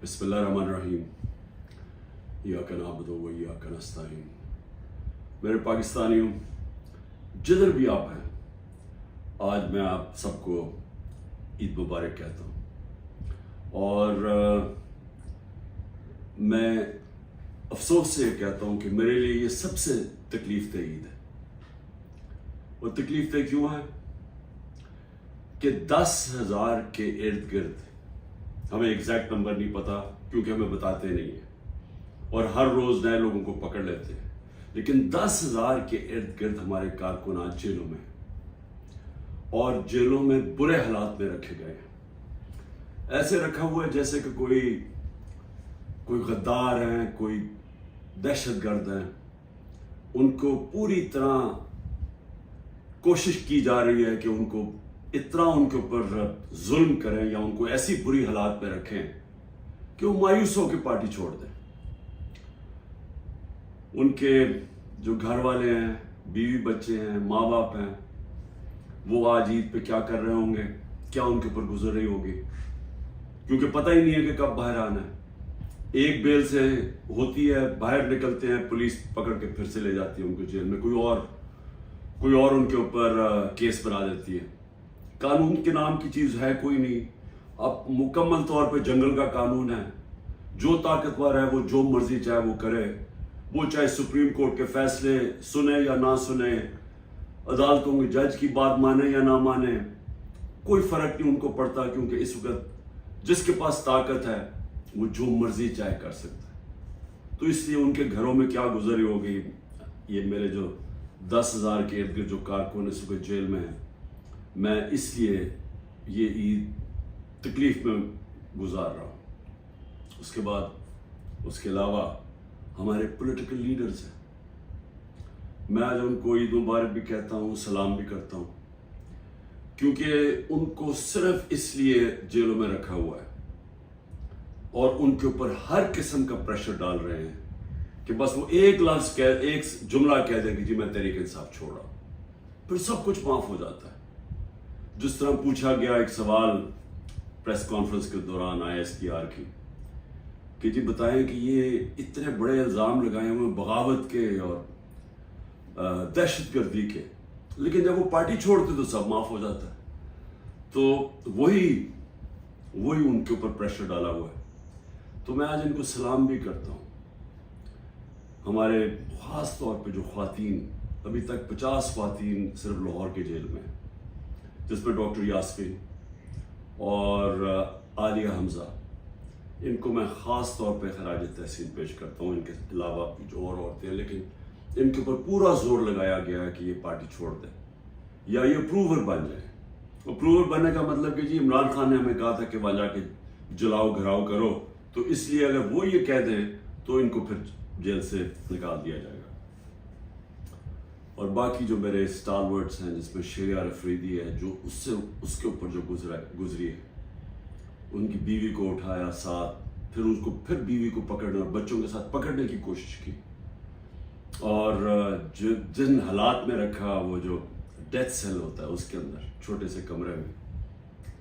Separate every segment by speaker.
Speaker 1: بسم اللہ الرحمن الرحیم ایاک نعبد و ایاک نستعین۔ میرے پاکستانیوں، جدھر بھی آپ ہیں، آج میں آپ سب کو عید مبارک کہتا ہوں، اور میں افسوس سے کہتا ہوں کہ میرے لیے یہ سب سے تکلیف دہ عید ہے۔ وہ تکلیف دہ کیوں ہے کہ 10,000 کے ارد گرد، ہمیں ایگزیکٹ نمبر نہیں پتا کیونکہ ہمیں بتاتے نہیں ہیں اور ہر روز نئے لوگوں کو پکڑ لیتے ہیں، لیکن 10,000 کے ارد گرد ہمارے کارکن آج جیلوں میں ہیں اور جیلوں میں برے حالات میں رکھے گئے ہیں۔ ایسے رکھا ہوا ہے جیسے کہ کوئی غدار ہیں، کوئی دہشت گرد ہیں۔ ان کو پوری طرح کوشش کی جا رہی ہے کہ ان کو اتنا ان کے اوپر ظلم کریں یا ان کو ایسی بری حالات میں رکھیں کہ وہ مایوس ہو کے پارٹی چھوڑ دیں۔ ان کے جو گھر والے ہیں، بیوی بچے ہیں، ماں باپ ہیں، وہ آج عید پہ کیا کر رہے ہوں گے، کیا ان کے اوپر گزر رہی ہوگی، کیونکہ پتہ ہی نہیں ہے کہ کب باہر آنا ہے۔ ایک بیل سے ہوتی ہے، باہر نکلتے ہیں، پولیس پکڑ کے پھر سے لے جاتی ہے ان کو جیل میں، کوئی اور ان کے اوپر کیس بنا دیتی ہے۔ قانون کے نام کی چیز ہے کوئی نہیں۔ اب مکمل طور پہ جنگل کا قانون ہے، جو طاقتور ہے وہ جو مرضی چاہے وہ کرے، وہ چاہے سپریم کورٹ کے فیصلے سنے یا نہ سنے، عدالتوں کے جج کی بات مانے یا نہ مانے، کوئی فرق نہیں ان کو پڑتا، کیونکہ اس وقت جس کے پاس طاقت ہے وہ جو مرضی چاہے کر سکتا ہے۔ تو اس لیے ان کے گھروں میں کیا گزری ہوگی، یہ میرے جو 10,000 کے ارد گرد جو کارکن اس وقت جیل میں ہیں، میں اس لیے یہ عید تکلیف میں گزار رہا ہوں۔ اس کے علاوہ ہمارے پولیٹیکل لیڈرز ہیں، میں آج ان کو عید مبارک بھی کہتا ہوں، سلام بھی کرتا ہوں، کیونکہ ان کو صرف اس لیے جیلوں میں رکھا ہوا ہے اور ان کے اوپر ہر قسم کا پریشر ڈال رہے ہیں کہ بس وہ ایک لفظ ایک جملہ کہہ دیں کہ جی میں تحریک انصاف چھوڑ رہا ہوں، پھر سب کچھ معاف ہو جاتا ہے۔ جس طرح پوچھا گیا ایک سوال پریس کانفرنس کے دوران ISPR کی کہ جی بتائیں کہ یہ اتنے بڑے الزام لگائے ہوئے بغاوت کے اور دہشت گردی کے، لیکن جب وہ پارٹی چھوڑتے تو سب معاف ہو جاتا ہے۔ تو وہی ان کے اوپر پریشر ڈالا ہوا ہے۔ تو میں آج ان کو سلام بھی کرتا ہوں۔ ہمارے خاص طور پہ جو خواتین، ابھی تک 50 خواتین صرف لاہور کے جیل میں ہیں، جس میں ڈاکٹر یاسمین اور عالیہ حمزہ، ان کو میں خاص طور پہ خراج تحسین پیش کرتا ہوں۔ ان کے علاوہ جو اور عورتیں ہیں، لیکن ان کے اوپر پورا زور لگایا گیا ہے کہ یہ پارٹی چھوڑ دیں یا یہ اپروور بن جائیں۔ اپروور بننے کا مطلب کہ جی عمران خان نے ہمیں کہا تھا کہ وہاں جا کے جلاؤ گھراؤ کرو، تو اس لیے اگر وہ یہ کہہ دیں تو ان کو پھر جیل سے نکال دیا جائے گا۔ اور باقی جو میرے اسٹالورٹس ہیں، جس میں شریعہ افریدی ہے، جو اس کے اوپر جو گزری ہے، ان کی بیوی کو اٹھایا ساتھ، پھر بیوی کو پکڑنے اور بچوں کے ساتھ پکڑنے کی کوشش کی، اور جن حالات میں رکھا، وہ جو ڈیتھ سیل ہوتا ہے اس کے اندر چھوٹے سے کمرے میں،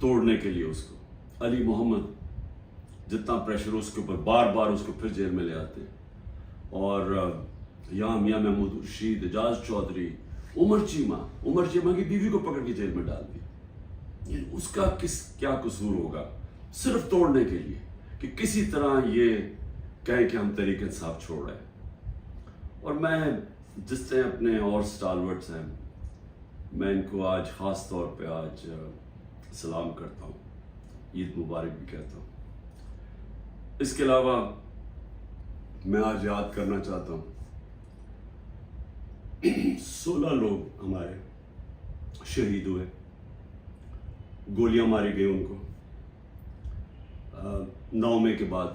Speaker 1: توڑنے کے لیے اس کو علی محمد جتنا پریشر اس کے اوپر، بار بار اس کو پھر جیل میں لے آتے ہیں، اور یہاں میاں محمود رشید، اعجاز چودھری، عمر چیمہ کی بیوی کو پکڑ کے جیل میں ڈال دیا۔ اس کا کیا قصور ہوگا، صرف توڑنے کے لیے کہ کسی طرح یہ کہیں کہ ہم تحریک انصاف چھوڑ رہے ہیں۔ اور میں جس طرح اپنے اور اسٹالورٹس ہیں، میں ان کو آج خاص طور پہ آج سلام کرتا ہوں، عید مبارک بھی کہتا ہوں۔ اس کے علاوہ میں آج یاد کرنا چاہتا ہوں 16 لوگ ہمارے شہید ہوئے، گولیاں ماری گئی ان کو 9 مئی کے بعد۔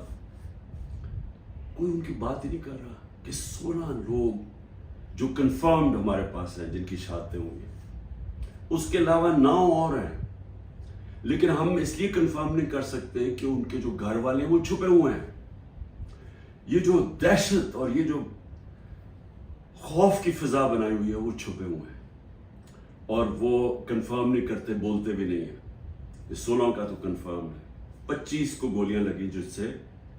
Speaker 1: کوئی ان کی بات ہی نہیں کر رہا کہ 16 لوگ جو کنفرمڈ ہمارے پاس ہیں جن کی شہادتیں ہوں گی، اس کے علاوہ 9 اور ہیں، لیکن ہم اس لیے کنفرم نہیں کر سکتے کہ ان کے جو گھر والے ہیں وہ چھپے ہوئے ہیں۔ یہ جو دہشت اور یہ جو خوف کی فضا بنائی ہوئی ہے، وہ چھپے ہوئے ہیں اور وہ کنفرم نہیں کرتے، بولتے بھی نہیں ہیں۔ یہ 16 کا تو کنفرم ہے، 25 کو گولیاں لگی جس سے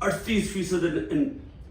Speaker 1: 38%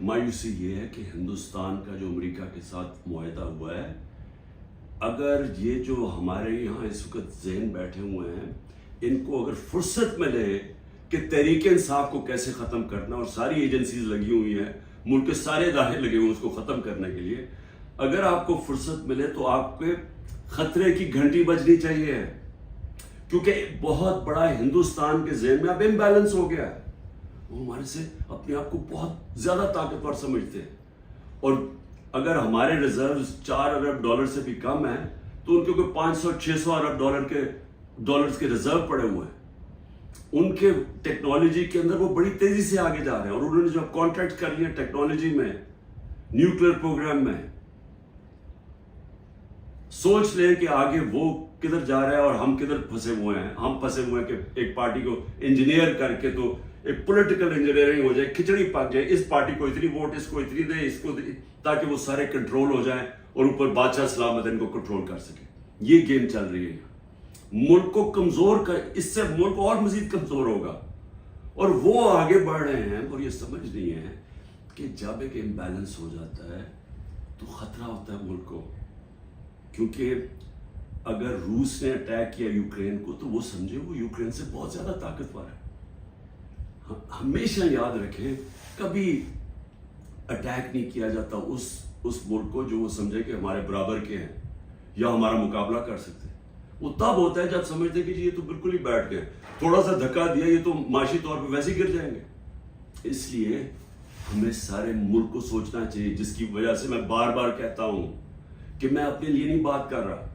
Speaker 1: مایوسی یہ ہے کہ ہندوستان کا جو امریکہ کے ساتھ معاہدہ ہوا ہے، اگر یہ جو ہمارے یہاں اس وقت ذہن بیٹھے ہوئے ہیں، ان کو اگر فرصت ملے کہ تحریک انصاف کو کیسے ختم کرنا، اور ساری ایجنسیز لگی ہوئی ہیں، ملک کے سارے ادارے لگے ہوئے ہیں اس کو ختم کرنے کے لیے، اگر آپ کو فرصت ملے تو آپ کے خطرے کی گھنٹی بجنی چاہیے، کیونکہ بہت بڑا ہندوستان کے ذہن میں اب امبیلنس ہو گیا ہے. وہ ہمارے سے اپنے آپ کو بہت زیادہ طاقتور سمجھتے ہیں، اور اگر ہمارے ریزروز $4 ارب سے بھی کم ہیں تو ان کے کوئی 500-600 ارب ڈالرز کے ریزرو پڑے ہوئے ہیں. ان کے ٹیکنالوجی کے اندر وہ بڑی تیزی سے آگے جا رہے ہیں، اور انہوں نے جو کانٹریکٹ کر لیے ٹیکنالوجی میں، نیوکلیر پروگرام میں، سوچ لیں کہ آگے وہ کدھر جا رہا ہے اور ہم کدھر پھنسے ہوئے ہیں. ہم پھنسے ہوئے ہیں کہ ایک پارٹی کو انجینئر کر کے تو ایک پولیٹیکل انجینئرنگ ہو جائے، کھچڑی پک جائے، اس پارٹی کو اتنی ووٹ، اس کو اتنی دے، اس کو دے، تاکہ وہ سارے کنٹرول ہو جائیں اور اوپر بادشاہ سلامت ان کو کنٹرول کر سکے. یہ گیم چل رہی ہے. ملک کو کمزور کر، اس سے ملک اور مزید کمزور ہوگا، اور وہ آگے بڑھ رہے ہیں اور یہ سمجھ نہیں ہے کہ جب ایک امبیلنس ہو جاتا ہے تو خطرہ ہوتا ہے ملک کو. کیونکہ اگر روس نے اٹیک کیا یوکرین کو تو وہ سمجھے وہ یوکرین سے بہت زیادہ طاقتور ہے. ہمیشہ یاد رکھیں کبھی اٹیک نہیں کیا جاتا اس ملک کو جو وہ سمجھے کہ ہمارے برابر کے ہیں یا ہمارا مقابلہ کر سکتے ہیں. وہ تب ہوتا ہے جب سمجھتے ہیں کہ جی یہ تو بالکل ہی بیٹھ گئے، تھوڑا سا دھکا دیا یہ تو معاشی طور پہ ویسے ہی گر جائیں گے. اس لیے ہمیں سارے ملک کو سوچنا چاہیے، جس کی وجہ سے میں بار بار کہتا ہوں کہ میں اپنے لیے نہیں بات کر رہا،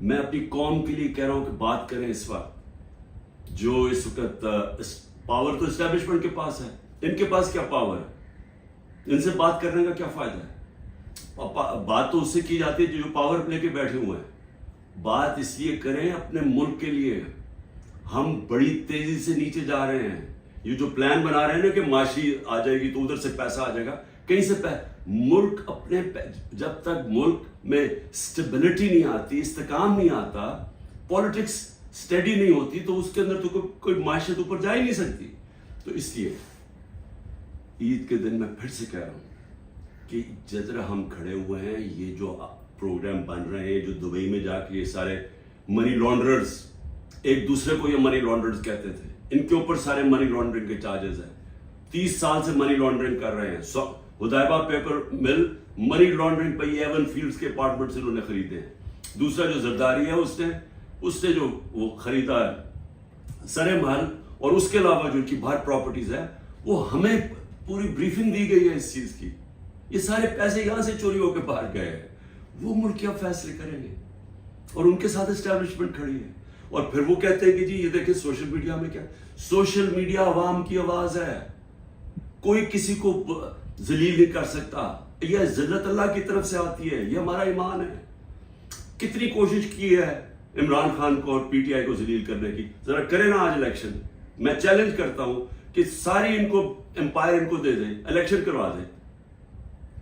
Speaker 1: میں اپنی قوم کے لیے کہہ رہا ہوں کہ بات کریں. اس وقت جو اس وقت پاور تو اسٹیبلشمنٹ کے پاس ہے، ان کے پاس کیا پاور ہے؟ ان سے بات کرنے کا کیا فائدہ ہے؟ بات تو اس سے کی جاتی ہے جو پاور لے کے بیٹھے ہوئے ہیں. بات اس لیے کریں اپنے ملک کے لیے. ہم بڑی تیزی سے نیچے جا رہے ہیں. یہ جو پلان بنا رہے ہیں نا کہ معاشی آ جائے گی تو ادھر سے پیسہ آ جائے گا، کہیں سے ملک اپنے جب تک ملک میں سٹیبلٹی نہیں آتی، استحکام نہیں آتا، پالیٹکس سٹیڈی نہیں ہوتی، تو اس کے اندر تو کوئی معیشت اوپر جا ہی نہیں سکتی. تو اس لیے عید کے دن میں پھر سے کہہ رہا ہوں کہ جدھر ہم کھڑے ہوئے ہیں، یہ جو پروگرام بن رہے ہیں، جو دبئی میں جا کے یہ سارے منی لانڈررز، ایک دوسرے کو یہ منی لانڈررز کہتے تھے، ان کے اوپر سارے منی لانڈرنگ کے چارجز ہیں. 30 سال سے منی لانڈرنگ کر رہے ہیں. ہدایبہ پیپر مل منی لانڈرنگ پہ ایون فیلڈز کے اپارٹمنٹس انہوں نے خریدے ہیں. دوسرا جو زرداری ہے اس نے جو وہ خریدا ہے سرے محل، اور اس کے علاوہ جو ان کی باہر پراپرٹیز ہے، وہ ہمیں پوری بریفنگ دی گئی ہے اس چیز کی. یہ سارے پیسے یہاں سے چوری ہو کے باہر گئے ہیں. وہ ملک کیا فیصلے کریں گے، اور ان کے ساتھ اسٹیبلشمنٹ کھڑی ہے. اور پھر وہ کہتے ہیں کہ جی یہ دیکھیں سوشل میڈیا میں کیا، سوشل میڈیا عوام کی آواز ہے، کوئی کسی کو ذلیل نہیں کر سکتا. یہ ذلت اللہ کی طرف سے آتی ہے، یہ ہمارا ایمان ہے. کتنی کوشش کی ہے عمران خان کو اور پی ٹی آئی کو ذلیل کرنے کی. ذرا کریں نا آج الیکشن. میں چیلنج کرتا ہوں کہ ساری ان کو امپائر ان کو دے دیں، الیکشن کروا دیں.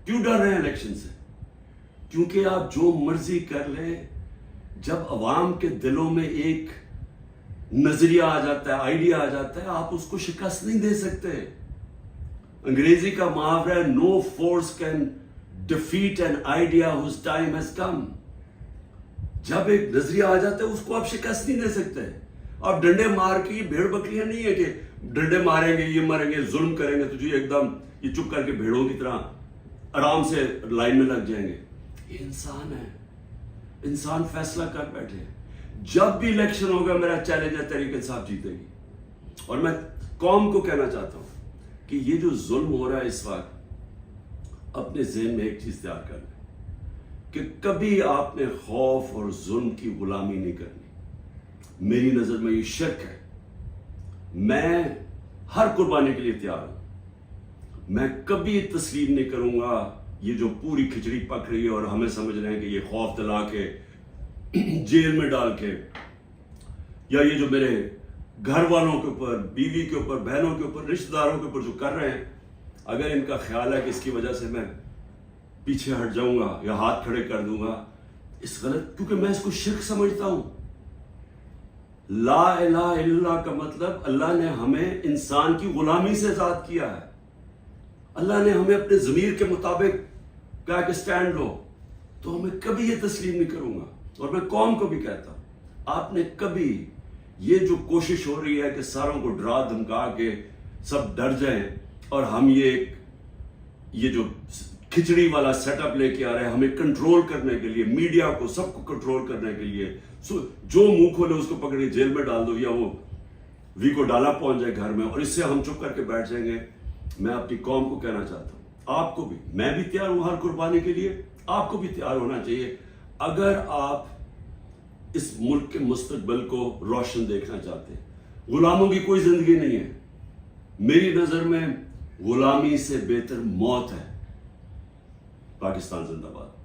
Speaker 1: کیوں ڈر رہے ہیں الیکشن سے؟ کیونکہ آپ جو مرضی کر لیں، جب عوام کے دلوں میں ایک نظریہ آ جاتا ہے، آئیڈیا آ جاتا ہے، آپ اس کو شکست نہیں دے سکتے. انگریزی کا محاورہ ہے no force can defeat an idea whose time has come. جب ایک نظریہ آ جاتا ہے اس کو آپ شکست نہیں دے سکتے. آپ ڈنڈے مار کے، یہ بھیڑ بکریاں نہیں ہے کہ ڈنڈے ماریں گے، یہ مریں گے، ظلم کریں گے تو جی ایک دم یہ چپ کر کے بھیڑوں کی طرح آرام سے لائن میں لگ جائیں گے. یہ انسان ہے، انسان فیصلہ کر بیٹھے. جب بھی الیکشن ہوگا میرا چیلنج ہے تحریک انصاف جیتے گی. اور میں قوم کو کہنا چاہتا ہوں کہ یہ جو ظلم ہو رہا ہے اس وقت، اپنے ذہن میں ایک چیز تیار کر لیں کہ کبھی آپ نے خوف اور ظلم کی غلامی نہیں کرنی. میری نظر میں یہ شرک ہے. میں ہر قربانی کے لیے تیار ہوں. میں کبھی تسلیم نہیں کروں گا یہ جو پوری کھچڑی پک رہی ہے اور ہمیں سمجھ رہے ہیں کہ یہ خوف دلا کے، جیل میں ڈال کے، یا یہ جو میرے گھر والوں کے اوپر، بیوی کے اوپر، بہنوں کے اوپر، رشتہ داروں کے اوپر جو کر رہے ہیں، اگر ان کا خیال ہے کہ اس کی وجہ سے میں پیچھے ہٹ جاؤں گا یا ہاتھ کھڑے کر دوں گا، اس غلط، کیونکہ میں اس کو شرک سمجھتا ہوں. لا الہ الا اللہ کا مطلب اللہ نے ہمیں انسان کی غلامی سے آزاد کیا ہے. اللہ نے ہمیں اپنے ضمیر کے مطابق کہا کہ سٹینڈ لو، تو ہمیں کبھی یہ تسلیم نہیں کروں گا. اور میں قوم کو بھی کہتا ہوں، آپ نے کبھی یہ جو کوشش ہو رہی ہے کہ ساروں کو ڈرا دھمکا کے سب ڈر جائیں اور ہم یہ جو کھچڑی والا سیٹ اپ لے کے آ رہے ہیں ہمیں کنٹرول کرنے کے لیے، میڈیا کو سب کو کنٹرول کرنے کے لیے، جو منہ کھولے اس کو پکڑی جیل میں ڈال دو یا وہ وی کو ڈالا پہنچ جائے گھر میں، اور اس سے ہم چپ کر کے بیٹھ جائیں گے. میں اپنی قوم کو کہنا چاہتا ہوں، آپ کو بھی، میں بھی تیار ہوں ہر قربانی کے لیے، آپ کو بھی تیار ہونا چاہیے. اگر آپ اس ملک کے مستقبل کو روشن دیکھنا چاہتے ہیں، غلاموں کی کوئی زندگی نہیں ہے. میری نظر میں غلامی سے بہتر موت ہے. پاکستان زندہ باد.